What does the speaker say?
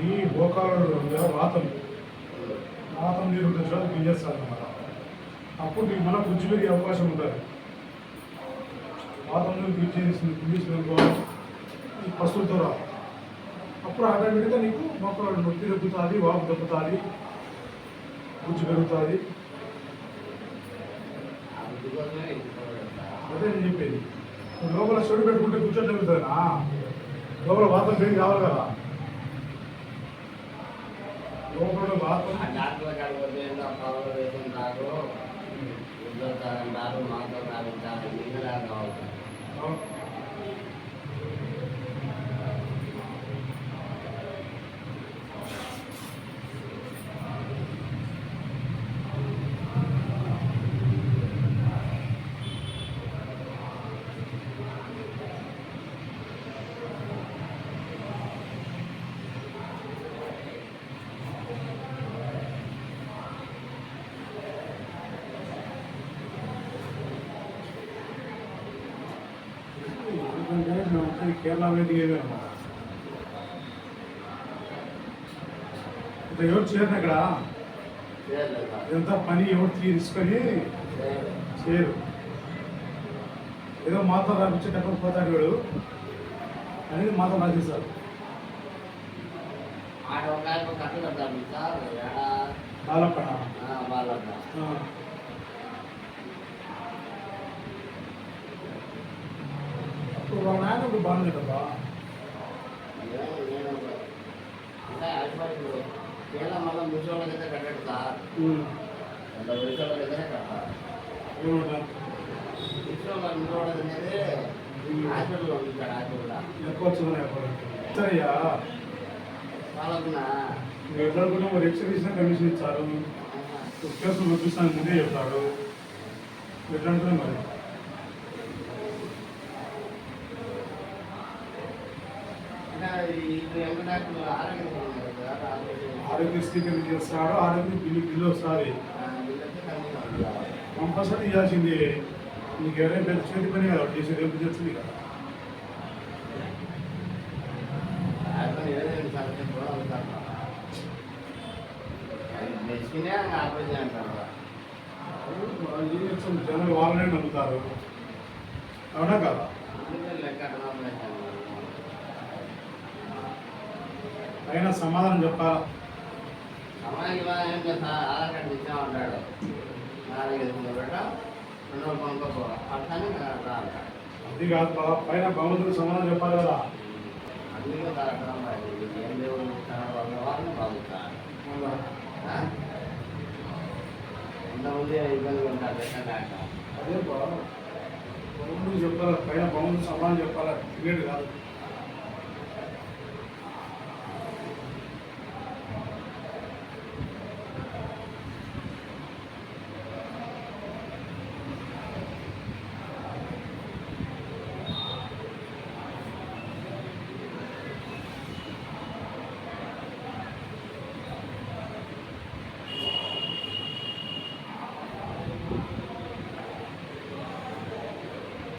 ఈ గోకాలు వాతం వాతం నీరు ఉంటుంది చూడ పింజేస్తారు అనమాట. అప్పుడు నీకు మళ్ళీ గుజ్జు పెరిగే అవకాశం ఉంటుంది. వాతం నీరు పింజేసిననుకో ఈ పశువులతో రా, అప్పుడు ఆటోమేటిక్గా నీకు మొక్కలు నొప్పి తగ్గుతుంది, వాపు తగ్గుతుంది, గుజ్జు పెరుగుతుంది. అదే నేను చెప్పేది. లోపల చెడు పెట్టుకుంటే గుజ్జు తగ్గుతుందా? లోపల వాతం పెరిగి రావాలి కదా. లోపల వాతం కేరళ వేదిక అనమాట. ఇప్పుడు ఎవరు చేయరు ఇక్కడ, ఇదంతా పని ఎవరు తీసుకొని చేయరు. ఏదో మాతో రాపించేటప్పుడు పోతాడు వాడు అనేది మాతో రాసేస్తారు. బాలప్ప వాళ్ళ నాయన ఇప్పుడు బాగుంది కదా. మళ్ళీ ముసోళ్ళకైతే కట్టాడు సార్, ముసోళ్ళకైతే కట్టాలి. ముసోళ్ళ అనేది హాస్పిటల్లో ఉంటాడు. హాస్పిటల్ సరయ్యా వాళ్ళకున్నా ఎట్లనుకున్నా మరి ఎక్స్ట్రా కమిషన్ ఇచ్చారు, కేసులు పంపిస్తాను ముందే చెప్తాడు. ఎట్లా అనుకున్నా మరి ఆరోగ్యశ్రీ కింద చేస్తాడు. ఆరోగ్య బిల్లు వస్తుంది కంపల్సరీ ఇవ్వాల్సింది. నీకు ఎవరైనా పెద్ద చేతి పని కదా చేసేది, రేపు చేస్తుంది కదా. జనాలు వాళ్ళనే నమ్ముతారు, అవునా కదా. అయినా సమాధానం చెప్పాలా. సమాధానం ఏం చేస్తా, ఆధార్ కార్డు ఇచ్చామంటాడు. అది కాదు బాబా, పైన భగవంతుడికి సమాధానం చెప్పాలి కదా. అందుకే ఏం లేవు బాగుతా ఎంతమంది ఇబ్బంది ఉంటారు. అదే బాబా భగవంతుడికి చెప్పాలి, పైన భగవంతుడికి సమాధానం చెప్పాలి. క్రికెట్ కాదు.